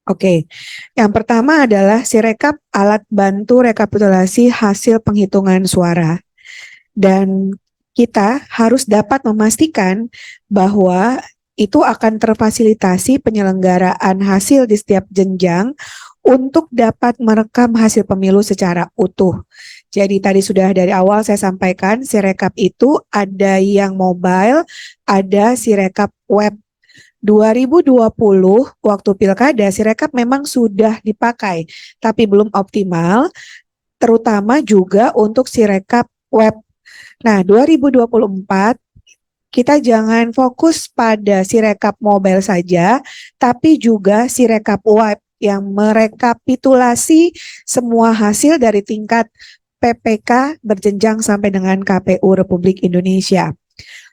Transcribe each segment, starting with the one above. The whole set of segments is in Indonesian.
Oke, yang pertama adalah Sirekap alat bantu rekapitulasi hasil penghitungan suara. Dan kita harus dapat memastikan bahwa itu akan terfasilitasi penyelenggaraan hasil di setiap jenjang untuk dapat merekam hasil pemilu secara utuh. Jadi tadi sudah dari awal saya sampaikan, Sirekap itu ada yang mobile, ada Sirekap web. 2020 waktu pilkada Sirekap memang sudah dipakai, tapi belum optimal, terutama juga untuk Sirekap web. Nah, 2024 kita jangan fokus pada Sirekap mobile saja, tapi juga Sirekap web yang merekapitulasi semua hasil dari tingkat PPK berjenjang sampai dengan KPU Republik Indonesia.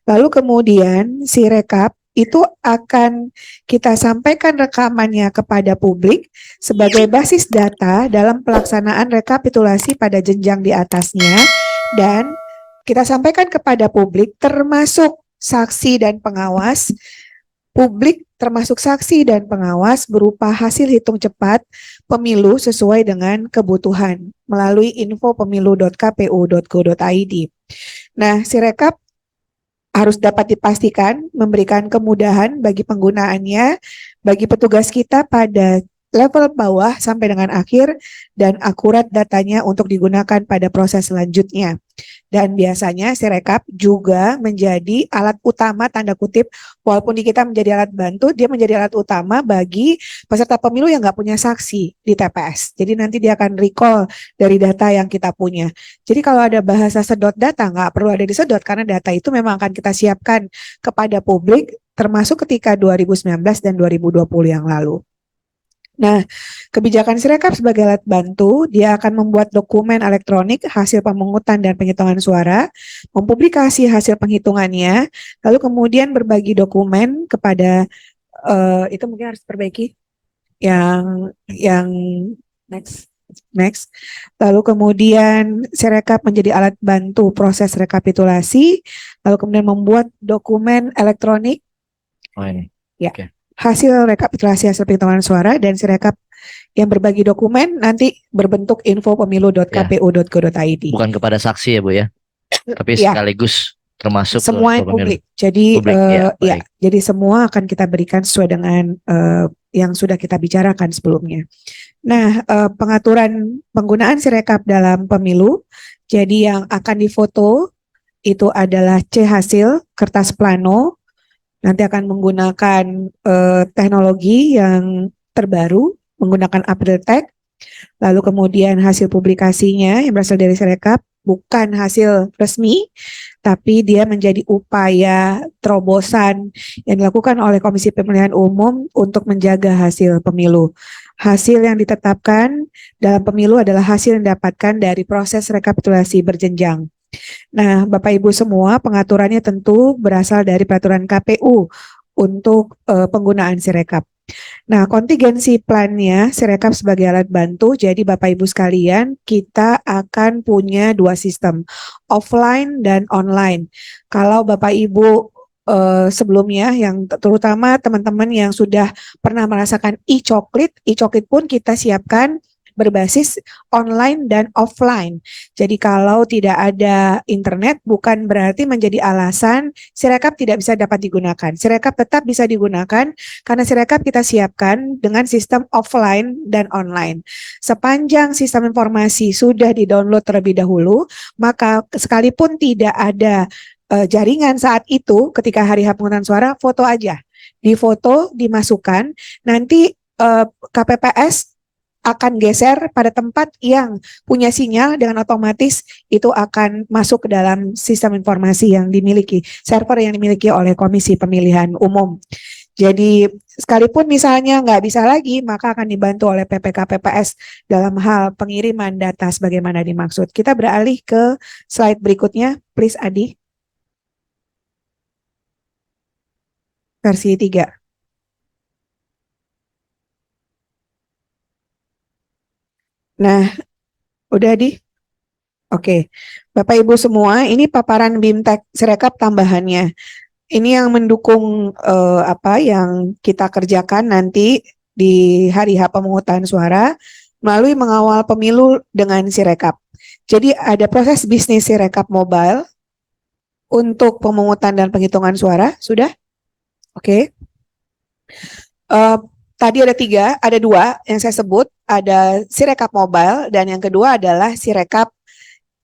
Lalu kemudian Sirekap itu akan kita sampaikan rekamannya kepada publik sebagai basis data dalam pelaksanaan rekapitulasi pada jenjang di atasnya, dan kita sampaikan kepada publik termasuk saksi dan pengawas. Publik termasuk saksi dan pengawas berupa hasil hitung cepat pemilu sesuai dengan kebutuhan melalui info.pemilu.kpu.go.id. Nah, Sirekap harus dapat dipastikan memberikan kemudahan bagi penggunaannya, bagi petugas kita pada level bawah sampai dengan akhir, dan akurat datanya untuk digunakan pada proses selanjutnya. Dan biasanya Sirekap juga menjadi alat utama, tanda kutip, walaupun di kita menjadi alat bantu, dia menjadi alat utama bagi peserta pemilu yang nggak punya saksi di TPS. Jadi nanti dia akan recall dari data yang kita punya. Jadi kalau ada bahasa sedot data, nggak perlu ada disedot, karena data itu memang akan kita siapkan kepada publik, termasuk ketika 2019 dan 2020 yang lalu. Nah, kebijakan Sirekap sebagai alat bantu, dia akan membuat dokumen elektronik hasil pemungutan dan penghitungan suara, mempublikasi hasil penghitungannya, lalu kemudian berbagi dokumen kepada, itu mungkin harus perbaiki, yang next. Lalu kemudian Sirekap menjadi alat bantu proses rekapitulasi, lalu kemudian membuat dokumen elektronik. Oh ini. Ya. Okay. Hasil rekapitulasi hasil penghitungan suara, dan Sirekap yang berbagi dokumen nanti berbentuk info.pemilu.kpu.go.id. Bukan kepada saksi ya Bu ya, tapi ya, sekaligus termasuk semua ke pemilu. publik. Jadi publik, ya, jadi semua akan kita berikan sesuai dengan yang sudah kita bicarakan sebelumnya. Nah, pengaturan penggunaan Sirekap dalam pemilu, jadi yang akan difoto itu adalah C hasil kertas plano. Nanti akan menggunakan teknologi yang terbaru, menggunakan April Tech. Lalu kemudian hasil publikasinya yang berasal dari Sirekap bukan hasil resmi, tapi dia menjadi upaya terobosan yang dilakukan oleh Komisi Pemilihan Umum untuk menjaga hasil pemilu. Hasil yang ditetapkan dalam pemilu adalah hasil yang didapatkan dari proses rekapitulasi berjenjang. Nah, Bapak Ibu semua, pengaturannya tentu berasal dari peraturan KPU untuk penggunaan Sirekap. Nah, kontingensi plannya Sirekap sebagai alat bantu, jadi Bapak Ibu sekalian, kita akan punya dua sistem, offline dan online. Kalau Bapak Ibu sebelumnya, yang terutama teman-teman yang sudah pernah merasakan e-coklit pun kita siapkan berbasis online dan offline. Jadi kalau tidak ada internet bukan berarti menjadi alasan Sirekap tidak bisa dapat digunakan. Sirekap tetap bisa digunakan karena Sirekap kita siapkan dengan sistem offline dan online. Sepanjang sistem informasi sudah di-download terlebih dahulu, maka sekalipun tidak ada jaringan saat itu ketika hari H pemungutan suara, foto aja. Difoto, dimasukkan, nanti KPPS akan geser pada tempat yang punya sinyal, dengan otomatis itu akan masuk ke dalam sistem informasi yang dimiliki, server yang dimiliki oleh Komisi Pemilihan Umum. Jadi sekalipun misalnya nggak bisa lagi, maka akan dibantu oleh PPK PPS dalam hal pengiriman data sebagaimana dimaksud. Kita beralih ke slide berikutnya, please Adi. Versi 3. Nah, udah di? Oke. Bapak Ibu semua, ini paparan BIMTEK Sirekap tambahannya. Ini yang mendukung apa yang kita kerjakan nanti di hari H pemungutan suara melalui mengawal pemilu dengan Sirekap. Jadi ada proses bisnis Sirekap Mobile untuk pemungutan dan penghitungan suara, sudah? Oke. Tadi ada dua yang saya sebut, ada Sirekap Mobile dan yang kedua adalah Sirekap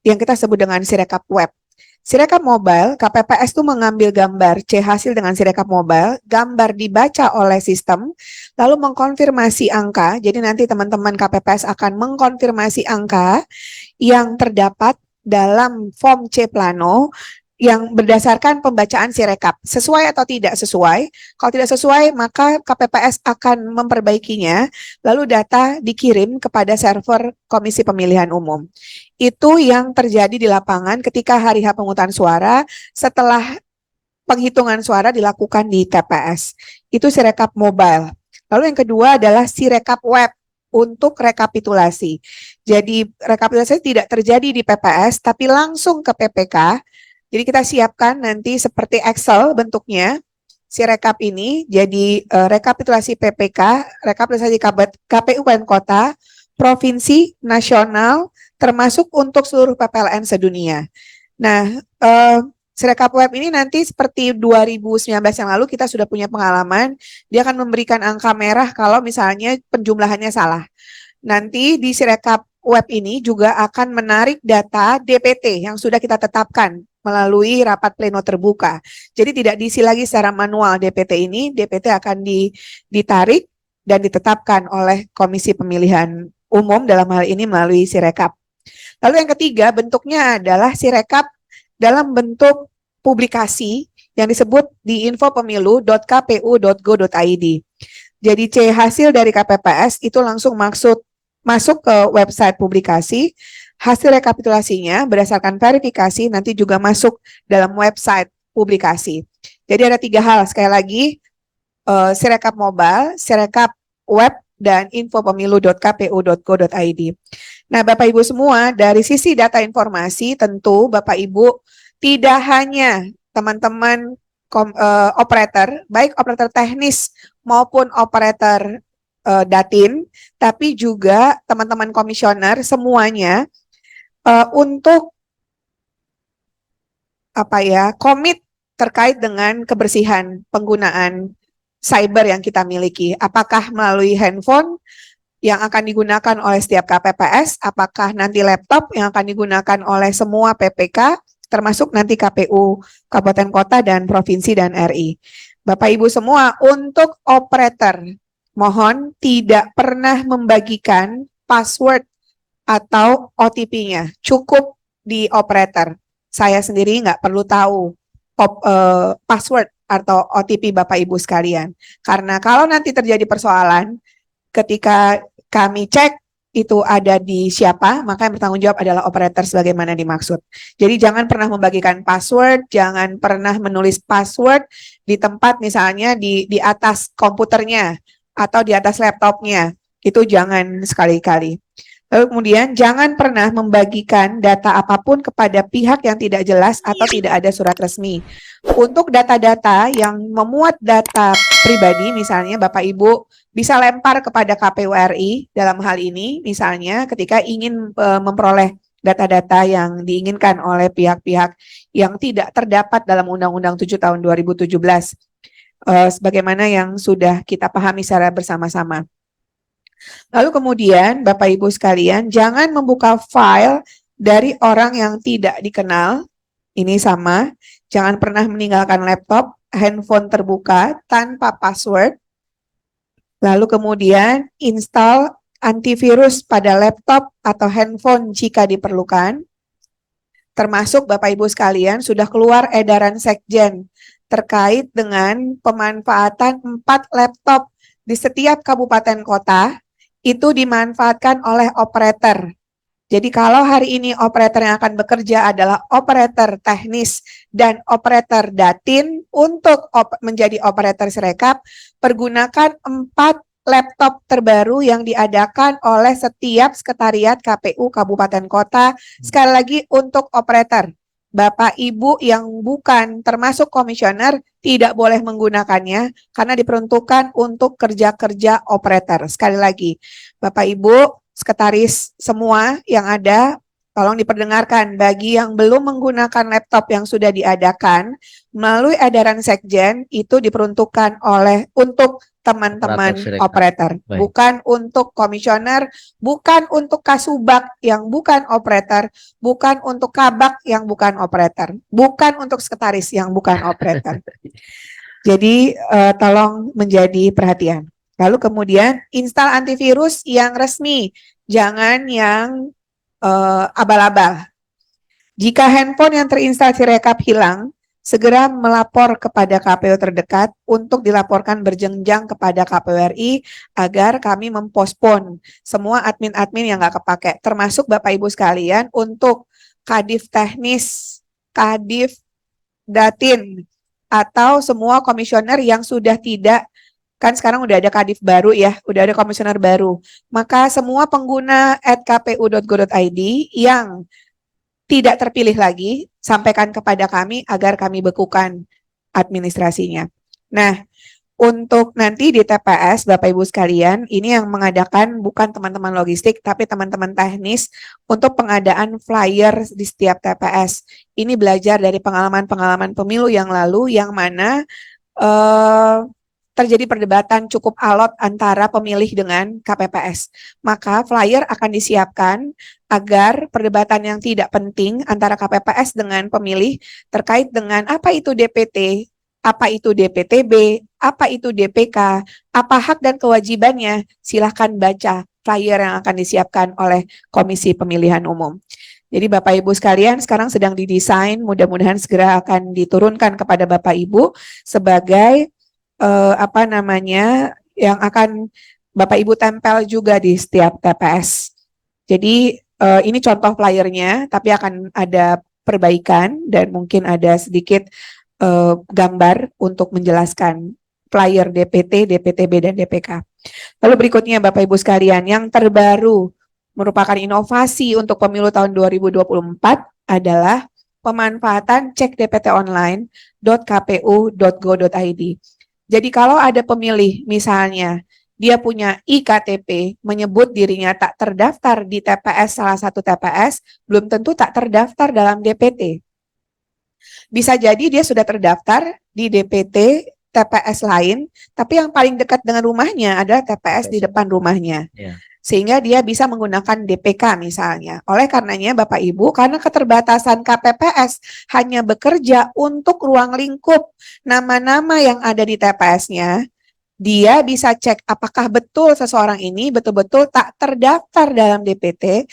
yang kita sebut dengan Sirekap Web. Sirekap Mobile, KPPS itu mengambil gambar C hasil dengan Sirekap Mobile, gambar dibaca oleh sistem, lalu mengkonfirmasi angka, jadi nanti teman-teman KPPS akan mengkonfirmasi angka yang terdapat dalam form C Plano yang berdasarkan pembacaan Sirekap. Sesuai atau tidak sesuai? Kalau tidak sesuai, maka KPPS akan memperbaikinya, lalu data dikirim kepada server Komisi Pemilihan Umum. Itu yang terjadi di lapangan ketika hari H pemungutan suara setelah penghitungan suara dilakukan di TPS. Itu Sirekap Mobile. Lalu yang kedua adalah Sirekap Web untuk rekapitulasi. Jadi rekapitulasi tidak terjadi di PPS, tapi langsung ke PPK. Jadi kita siapkan nanti seperti Excel bentuknya, Sirekap ini jadi rekapitulasi PPK, rekapitulasi KPU Kabupaten Kota, provinsi, nasional, termasuk untuk seluruh PPLN sedunia. Nah, Sirekap Web ini nanti seperti 2019 yang lalu kita sudah punya pengalaman, dia akan memberikan angka merah kalau misalnya penjumlahannya salah. Nanti di Sirekap Web ini juga akan menarik data DPT yang sudah kita tetapkan melalui rapat pleno terbuka. Jadi tidak diisi lagi secara manual DPT ini, DPT akan ditarik dan ditetapkan oleh Komisi Pemilihan Umum dalam hal ini melalui Sirekap. Lalu yang ketiga bentuknya adalah Sirekap dalam bentuk publikasi yang disebut di infopemilu.kpu.go.id. Jadi C hasil dari KPPS itu langsung masuk ke website publikasi, hasil rekapitulasinya berdasarkan verifikasi nanti juga masuk dalam website publikasi. Jadi ada tiga hal, sekali lagi, Sirekap Mobile, Sirekap Web, dan infopemilu.kpu.go.id. Nah, Bapak Ibu semua, dari sisi data informasi, tentu Bapak Ibu tidak hanya teman-teman operator, baik operator teknis maupun operator datin, tapi juga teman-teman komisioner semuanya untuk komit terkait dengan kebersihan penggunaan cyber yang kita miliki. Apakah melalui handphone yang akan digunakan oleh setiap KPPS, apakah nanti laptop yang akan digunakan oleh semua PPK, termasuk nanti KPU Kabupaten Kota dan Provinsi dan RI. Bapak Ibu semua, untuk operator, mohon tidak pernah membagikan password atau OTP-nya. Cukup di operator. Saya sendiri nggak perlu tahu password atau OTP Bapak Ibu sekalian. Karena kalau nanti terjadi persoalan, ketika kami cek itu ada di siapa, maka yang bertanggung jawab adalah operator sebagaimana dimaksud. Jadi jangan pernah membagikan password, jangan pernah menulis password di tempat misalnya di atas komputernya atau di atas laptopnya. Itu jangan sekali-kali. Lalu kemudian jangan pernah membagikan data apapun kepada pihak yang tidak jelas atau tidak ada surat resmi. Untuk data-data yang memuat data pribadi, misalnya Bapak Ibu bisa lempar kepada KPU RI dalam hal ini, misalnya ketika ingin memperoleh data-data yang diinginkan oleh pihak-pihak yang tidak terdapat dalam Undang-Undang 7 tahun 2017, sebagaimana yang sudah kita pahami secara bersama-sama. Lalu kemudian Bapak Ibu sekalian, jangan membuka file dari orang yang tidak dikenal. Ini sama, jangan pernah meninggalkan laptop, handphone terbuka tanpa password. Lalu kemudian install antivirus pada laptop atau handphone jika diperlukan. Termasuk Bapak Ibu sekalian sudah keluar edaran Sekjen terkait dengan pemanfaatan 4 laptop di setiap kabupaten kota itu dimanfaatkan oleh operator. Jadi kalau hari ini operator yang akan bekerja adalah operator teknis dan operator datin, untuk menjadi operator Sirekap, pergunakan 4 laptop terbaru yang diadakan oleh setiap sekretariat KPU Kabupaten Kota. Sekali lagi untuk operator. Bapak Ibu yang bukan termasuk komisioner tidak boleh menggunakannya karena diperuntukkan untuk kerja-kerja operator. Sekali lagi, Bapak Ibu, sekretaris semua yang ada, tolong diperdengarkan bagi yang belum menggunakan laptop yang sudah diadakan melalui edaran Sekjen itu diperuntukkan untuk teman-teman Sirekap. operator, Baik. bukan untuk komisioner, bukan untuk kasubag yang bukan operator, bukan untuk kabak yang bukan operator, bukan untuk sekretaris yang bukan operator. Jadi tolong menjadi perhatian. Lalu kemudian install antivirus yang resmi, jangan yang abal-abal. Jika handphone yang terinstall Sirekap hilang, segera melapor kepada KPU terdekat untuk dilaporkan berjenjang kepada KPU RI agar kami mempospon semua admin-admin yang nggak kepake, termasuk Bapak Ibu sekalian untuk kadif teknis, kadif datin, atau semua komisioner yang sudah tidak, kan sekarang udah ada kadif baru ya, udah ada komisioner baru. Maka semua pengguna @kpu.go.id yang tidak terpilih lagi, sampaikan kepada kami agar kami bekukan administrasinya. Nah, untuk nanti di TPS, Bapak Ibu sekalian, ini yang mengadakan bukan teman-teman logistik, tapi teman-teman teknis untuk pengadaan flyer di setiap TPS. Ini belajar dari pengalaman-pengalaman pemilu yang lalu, yang mana terjadi perdebatan cukup alot antara pemilih dengan KPPS. Maka flyer akan disiapkan agar perdebatan yang tidak penting antara KPPS dengan pemilih terkait dengan apa itu DPT, apa itu DPTB, apa itu DPK, apa hak dan kewajibannya, silahkan baca flyer yang akan disiapkan oleh Komisi Pemilihan Umum. Jadi Bapak Ibu sekalian sekarang sedang didesain, mudah-mudahan segera akan diturunkan kepada Bapak Ibu sebagai yang akan Bapak Ibu tempel juga di setiap TPS. Jadi ini contoh flyernya, tapi akan ada perbaikan dan mungkin ada sedikit gambar untuk menjelaskan flyer DPT, DPTB, dan DPK. Lalu berikutnya Bapak Ibu sekalian, yang terbaru merupakan inovasi untuk pemilu tahun 2024 adalah pemanfaatan cek DPT online.kpu.go.id. Jadi kalau ada pemilih misalnya dia punya IKTP menyebut dirinya tak terdaftar di TPS salah satu TPS, belum tentu tak terdaftar dalam DPT. Bisa jadi dia sudah terdaftar di DPT TPS lain, tapi yang paling dekat dengan rumahnya adalah TPS di depan rumahnya. Yeah. Sehingga dia bisa menggunakan DPK misalnya. Oleh karenanya Bapak Ibu, karena keterbatasan KPPS hanya bekerja untuk ruang lingkup nama-nama yang ada di TPS-nya, dia bisa cek apakah betul seseorang ini betul-betul tak terdaftar dalam DPT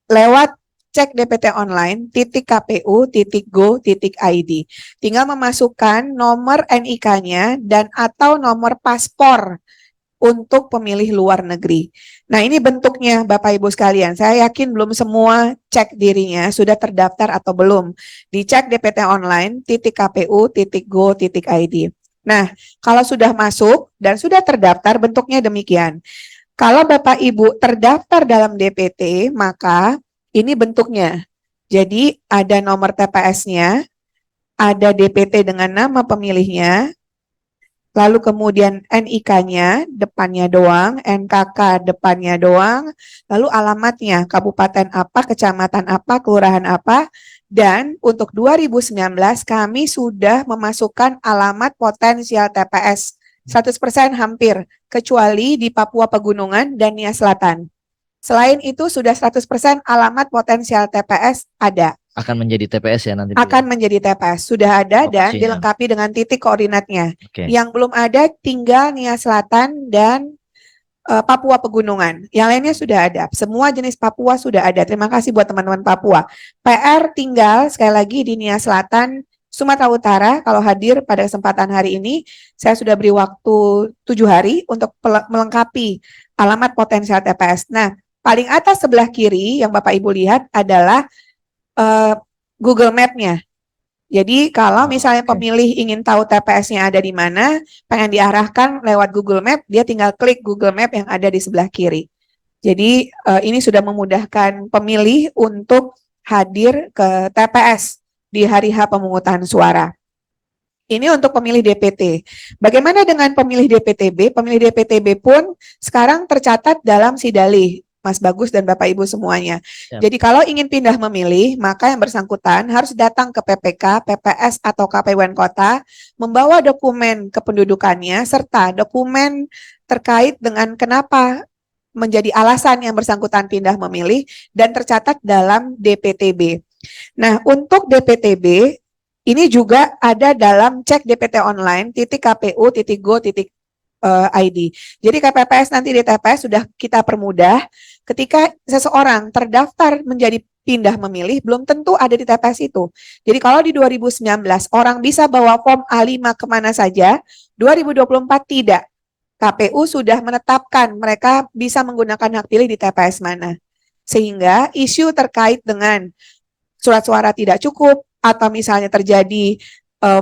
lewat cek DPT online .kpu.go.id. Tinggal memasukkan nomor NIK-nya dan atau nomor paspor untuk pemilih luar negeri. Nah, ini bentuknya Bapak Ibu sekalian. Saya yakin belum semua cek dirinya sudah terdaftar atau belum. Dicek DPT online .kpu.go.id. Nah, kalau sudah masuk dan sudah terdaftar bentuknya demikian. Kalau Bapak Ibu terdaftar dalam DPT, maka ini bentuknya. Jadi ada nomor TPS-nya, ada DPT dengan nama pemilihnya, lalu kemudian NIK-nya depannya doang, NKK depannya doang, lalu alamatnya kabupaten apa, kecamatan apa, kelurahan apa, dan untuk 2019 kami sudah memasukkan alamat potensial TPS 100% hampir, kecuali di Papua Pegunungan dan Nia Selatan. Selain itu sudah 100% alamat potensial TPS ada. Akan menjadi TPS ya nanti? Akan menjadi TPS, sudah ada dan Lokasinya dilengkapi dengan titik koordinatnya. Oke. Yang belum ada tinggal Nia Selatan dan Papua Pegunungan. Yang lainnya sudah ada. Semua jenis Papua sudah ada. Terima kasih buat teman-teman Papua. PR tinggal sekali lagi di Nia Selatan, Sumatera Utara. Kalau hadir pada kesempatan hari ini, saya sudah beri waktu 7 hari untuk melengkapi alamat potensial TPS. Nah, paling atas sebelah kiri yang Bapak Ibu lihat adalah Google Map-nya. Jadi kalau misalnya pemilih ingin tahu TPS-nya ada di mana, pengen diarahkan lewat Google Map, dia tinggal klik Google Map yang ada di sebelah kiri. Jadi ini sudah memudahkan pemilih untuk hadir ke TPS di hari H pemungutan suara. Ini untuk pemilih DPT. Bagaimana dengan pemilih DPTB? Pemilih DPTB pun sekarang tercatat dalam Sidalih, Mas Bagus dan Bapak Ibu semuanya. Yap. Jadi kalau ingin pindah memilih, maka yang bersangkutan harus datang ke PPK, PPS atau KPUN Kota, membawa dokumen kependudukannya serta dokumen terkait dengan kenapa menjadi alasan yang bersangkutan pindah memilih dan tercatat dalam DPTB. Nah, untuk DPTB ini juga ada dalam cek DPT online .kpu.go.id. Jadi KPPS nanti di TPS sudah kita permudah. Ketika seseorang terdaftar menjadi pindah memilih, belum tentu ada di TPS itu. Jadi kalau di 2019 orang bisa bawa form A5 kemana saja, 2024 tidak. KPU sudah menetapkan mereka bisa menggunakan hak pilih di TPS mana. Sehingga isu terkait dengan surat suara tidak cukup, atau misalnya terjadi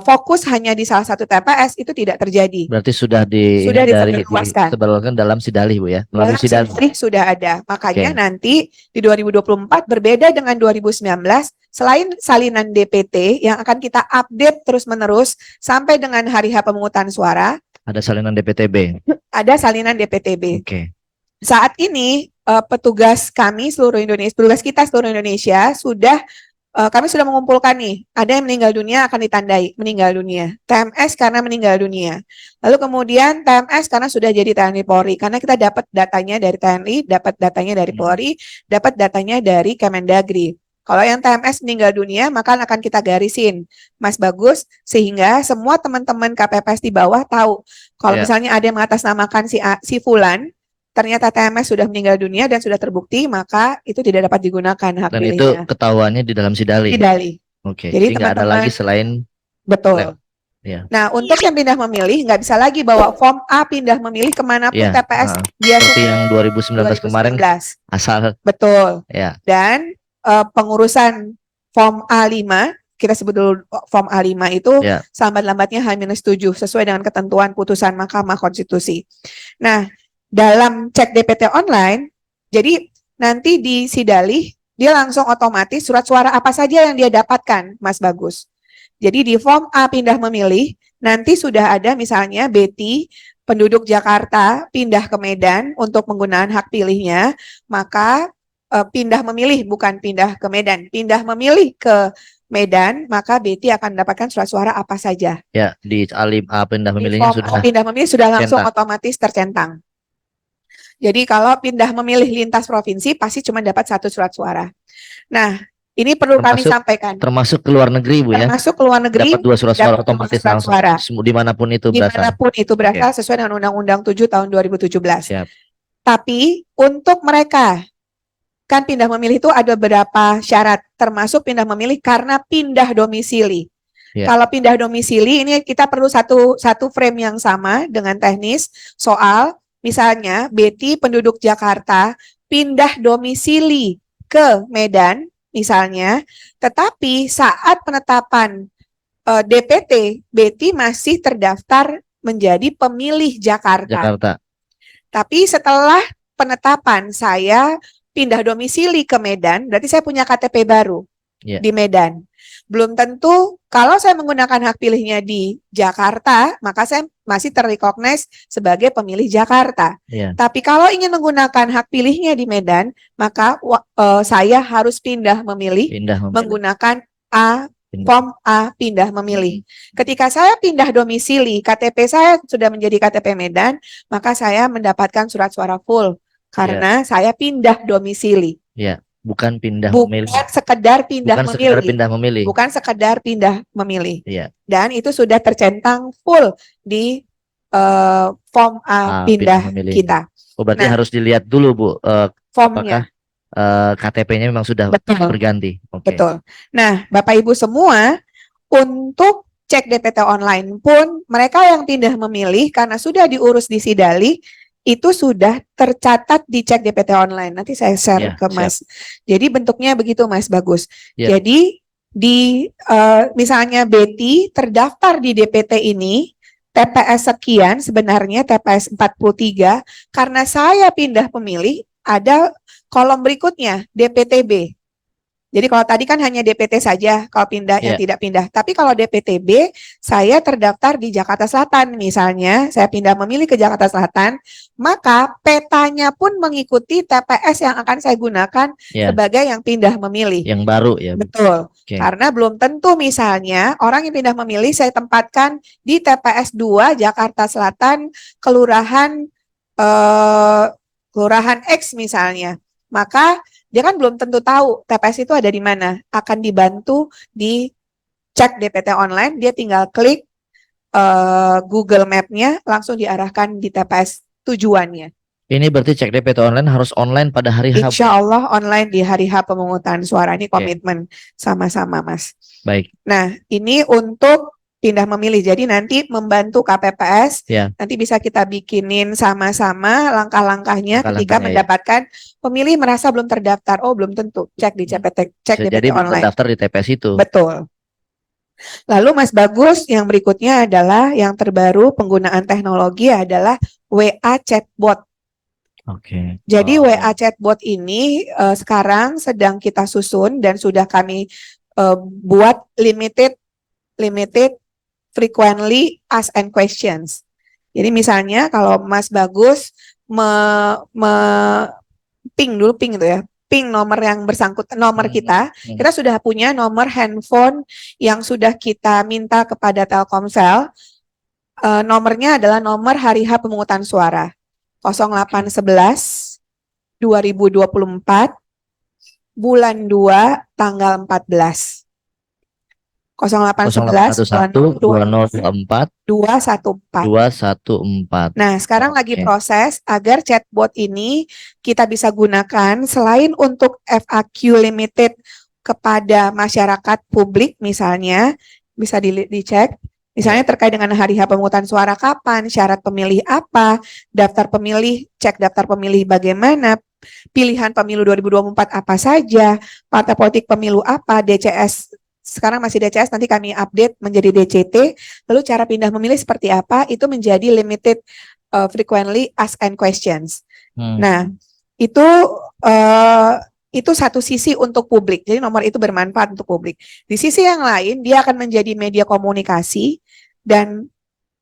fokus hanya di salah satu TPS, itu tidak terjadi. Berarti sudah disebarluaskan disebarluaskan dalam Sidalih, Bu ya. dalam Melalui Sidalih. Sidalih sudah ada. Makanya Oke. nanti di 2024 berbeda dengan 2019, selain salinan DPT yang akan kita update terus-menerus sampai dengan hari H pemungutan suara, Ada salinan DPTB. ada salinan DPTB. Oke. Saat ini petugas kami seluruh Indonesia, petugas kita seluruh Indonesia sudah kami sudah mengumpulkan nih, ada yang meninggal dunia akan ditandai meninggal dunia, TMS karena meninggal dunia. Lalu kemudian TMS karena sudah jadi TNI Polri, karena kita dapat datanya dari TNI, dapat datanya dari Polri, dapat datanya dari Kemendagri. Kalau yang TMS meninggal dunia, maka akan kita garisin, Mas Bagus, sehingga semua teman-teman KPPS di bawah tahu. Kalau misalnya ada yang mengatasnamakan si Fulan, ternyata TMS sudah meninggal dunia dan sudah terbukti, maka itu tidak dapat digunakan hak Dan pilihnya. itu ketahuannya di dalam Sidalih. Sidalih. Oke. Jadi Jadi nggak ada lagi selain betul. ya. Nah, untuk yang pindah memilih nggak bisa lagi bawa form A pindah memilih kemanapun Ya, TPS seperti yang 2019 kemarin 2019. asal Betul. ya. Dan pengurusan form A5, kita sebut dulu form A5 itu Ya. selambat-lambatnya H-7 sesuai dengan ketentuan putusan Mahkamah Konstitusi. Nah, dalam cek DPT online, jadi nanti di Sidalih dia langsung otomatis surat suara apa saja yang dia dapatkan, Mas Bagus. Jadi di form A pindah memilih, nanti sudah ada misalnya Betty, penduduk Jakarta, pindah ke Medan untuk menggunakan hak pilihnya, maka pindah memilih, bukan pindah ke Medan, pindah memilih ke Medan, maka Betty akan mendapatkan surat suara apa saja. Ya, di Alim A pindah Di memilihnya form sudah A pindah memilih sudah langsung centang. otomatis tercentang. Jadi kalau pindah memilih lintas provinsi pasti cuma dapat satu surat suara. Nah, ini perlu kami sampaikan. Termasuk ke luar negeri, Bu ya. Termasuk ke luar negeri Dapat 2 surat suara dapat otomatis surat langsung. suara. Dimanapun itu berasal. Dimanapun itu berasal sesuai dengan Undang-Undang 7 tahun 2017. Siap. Tapi untuk mereka kan pindah memilih itu ada beberapa syarat, termasuk pindah memilih karena pindah domisili. Ya. Kalau pindah domisili ini kita perlu satu frame yang sama dengan teknis soal misalnya Betty penduduk Jakarta pindah domisili ke Medan misalnya, tetapi saat penetapan DPT Betty masih terdaftar menjadi pemilih Jakarta. Tapi setelah penetapan saya pindah domisili ke Medan, berarti saya punya KTP baru di Medan. Belum tentu kalau saya menggunakan hak pilihnya di Jakarta, maka saya masih terrecognize sebagai pemilih Jakarta. Tapi kalau ingin menggunakan hak pilihnya di Medan, maka saya harus pindah memilih. Menggunakan form A pindah memilih. Ketika saya pindah domisili, KTP saya sudah menjadi KTP Medan, maka saya mendapatkan surat suara full karena saya pindah domisili. Bukan pindah memilih. Bukan sekedar pindah memilih. Bukan sekedar pindah memilih. Dan itu sudah tercentang full di form A pindah kita. Oh, berarti harus dilihat dulu, Bu, formnya. KTP-nya memang sudah berganti. Betul. Nah, Bapak Ibu semua, untuk cek DPT online pun mereka yang pindah memilih karena sudah diurus di Sidalih itu sudah tercatat di cek DPT online. Nanti saya share ke Mas. Jadi bentuknya begitu, Mas Bagus. Jadi di misalnya Betty terdaftar di DPT ini TPS sekian, sebenarnya TPS 43, karena saya pindah pemilih ada kolom berikutnya DPTB. Jadi kalau tadi kan hanya DPT saja, kalau pindah yang Ya. tidak pindah. Tapi kalau DPTB, saya terdaftar di Jakarta Selatan misalnya, saya pindah memilih ke Jakarta Selatan, maka petanya pun mengikuti TPS yang akan saya gunakan Ya. sebagai yang pindah memilih. Yang baru ya. Betul. Oke. Karena belum tentu misalnya orang yang pindah memilih saya tempatkan di TPS 2 Jakarta Selatan, Kelurahan Kelurahan X misalnya. Maka dia kan belum tentu tahu TPS itu ada di mana. Akan dibantu di cek DPT online, dia tinggal klik Google Map-nya, langsung diarahkan di TPS tujuannya. Ini berarti cek DPT online harus online pada hari H. Insya Allah online di hari H pemungutan suara. Ini Oke. komitmen sama-sama, Mas. Baik. Nah, ini untuk pindah memilih. Jadi nanti membantu KPPS, Ya. nanti bisa kita bikinin sama-sama langkah-langkahnya ketika Langkah-langkahnya, ya. mendapatkan pemilih merasa belum terdaftar. Oh, belum tentu. Cek di CPT, cek Bisa DPT jadi belum online. terdaftar di TPS itu. Betul. Lalu Mas Bagus, yang berikutnya adalah yang terbaru penggunaan teknologi adalah WA chatbot. Oke. Jadi WA chatbot ini sekarang sedang kita susun dan sudah kami buat limited frequently asked and questions. Jadi misalnya kalau Mas Bagus ping itu ya, ping nomor yang bersangkutan, nomor kita sudah punya nomor handphone yang sudah kita minta kepada Telkomsel. Nomornya adalah nomor hari H pemungutan suara 0811 2024 bulan 2 tanggal 14. 0811 2024 214. Nah, sekarang lagi proses agar chatbot ini kita bisa gunakan selain untuk FAQ limited kepada masyarakat publik misalnya, bisa dicek. Misalnya terkait dengan hari H pemungutan suara kapan, syarat pemilih apa, daftar pemilih, cek daftar pemilih bagaimana, pilihan pemilu 2024 apa saja, partai politik pemilu apa, DCS sekarang masih DCS, nanti kami update menjadi DCT, lalu cara pindah memilih seperti apa, itu menjadi limited frequently asked and questions. Nah, itu satu sisi untuk publik, jadi nomor itu bermanfaat untuk publik. Di sisi yang lain, dia akan menjadi media komunikasi dan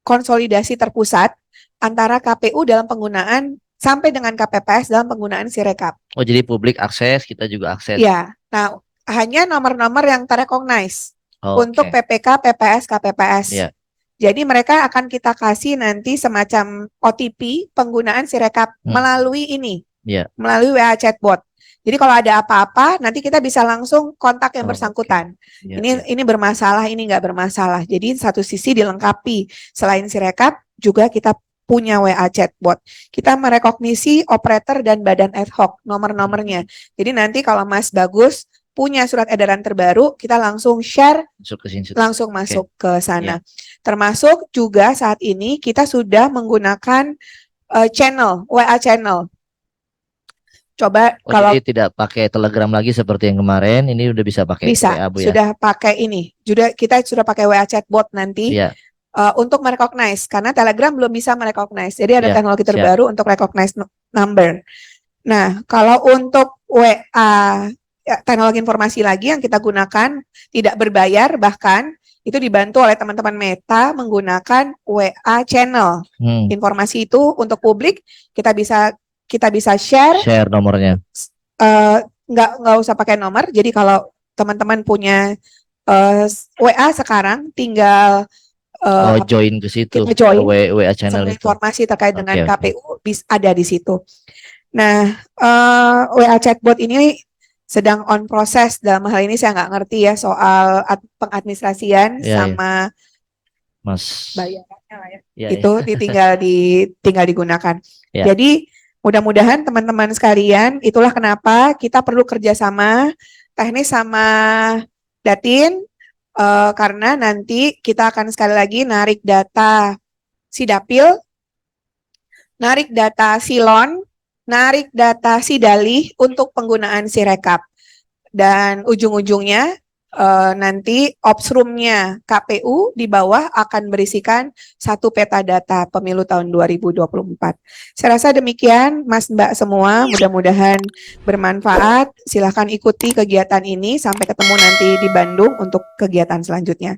konsolidasi terpusat antara KPU dalam penggunaan sampai dengan KPPS dalam penggunaan Sirekap. Oh, jadi publik akses, kita juga akses. Ya, nah hanya nomor-nomor yang terrecognize untuk Okay. PPK, PPS, KPPS. Yeah. Jadi mereka akan kita kasih nanti semacam OTP penggunaan Sirekap melalui ini, melalui WA chatbot. Jadi kalau ada apa-apa, nanti kita bisa langsung kontak yang bersangkutan. Okay. Ini bermasalah, ini nggak bermasalah. Jadi satu sisi dilengkapi. Selain Sirekap, juga kita punya WA chatbot. Kita merekognisi operator dan badan ad hoc nomor-nomornya. Jadi nanti kalau Mas Bagus punya surat edaran terbaru, kita langsung share, langsung masuk ke sana. Termasuk juga saat ini kita sudah menggunakan channel, WA channel. Coba kalau jadi tidak pakai Telegram lagi seperti yang kemarin, ini udah bisa pakai WA, Bu, ya? Sudah pakai ini. Kita sudah pakai WA chatbot nanti untuk merecognize, karena Telegram belum bisa merecognize. Jadi ada teknologi terbaru untuk recognize number. Nah, kalau untuk WA teknologi informasi lagi yang kita gunakan tidak berbayar, bahkan itu dibantu oleh teman-teman Meta menggunakan WA channel. Informasi itu untuk publik kita bisa share nomornya. Nggak usah pakai nomor. Jadi kalau teman-teman punya WA sekarang tinggal join ke situ, join WA channel itu. Informasi terkait dengan KPU ada di situ. Nah, WA chatbot ini sedang on proses. Dalam hal ini saya nggak ngerti ya soal pengadministrasian sama Mas bayarannya lah ya. Itu tinggal digunakan. Jadi mudah-mudahan teman-teman sekalian, itulah kenapa kita perlu kerjasama teknis sama Datin, karena nanti kita akan sekali lagi narik data Sidapil, narik data Silon, narik data Sidalih untuk penggunaan Sirekap. Dan ujung-ujungnya nanti Opsroom-nya KPU di bawah akan berisikan satu peta data pemilu tahun 2024. Saya rasa demikian, Mas Mbak semua, mudah-mudahan bermanfaat. Silahkan ikuti kegiatan ini, sampai ketemu nanti di Bandung untuk kegiatan selanjutnya.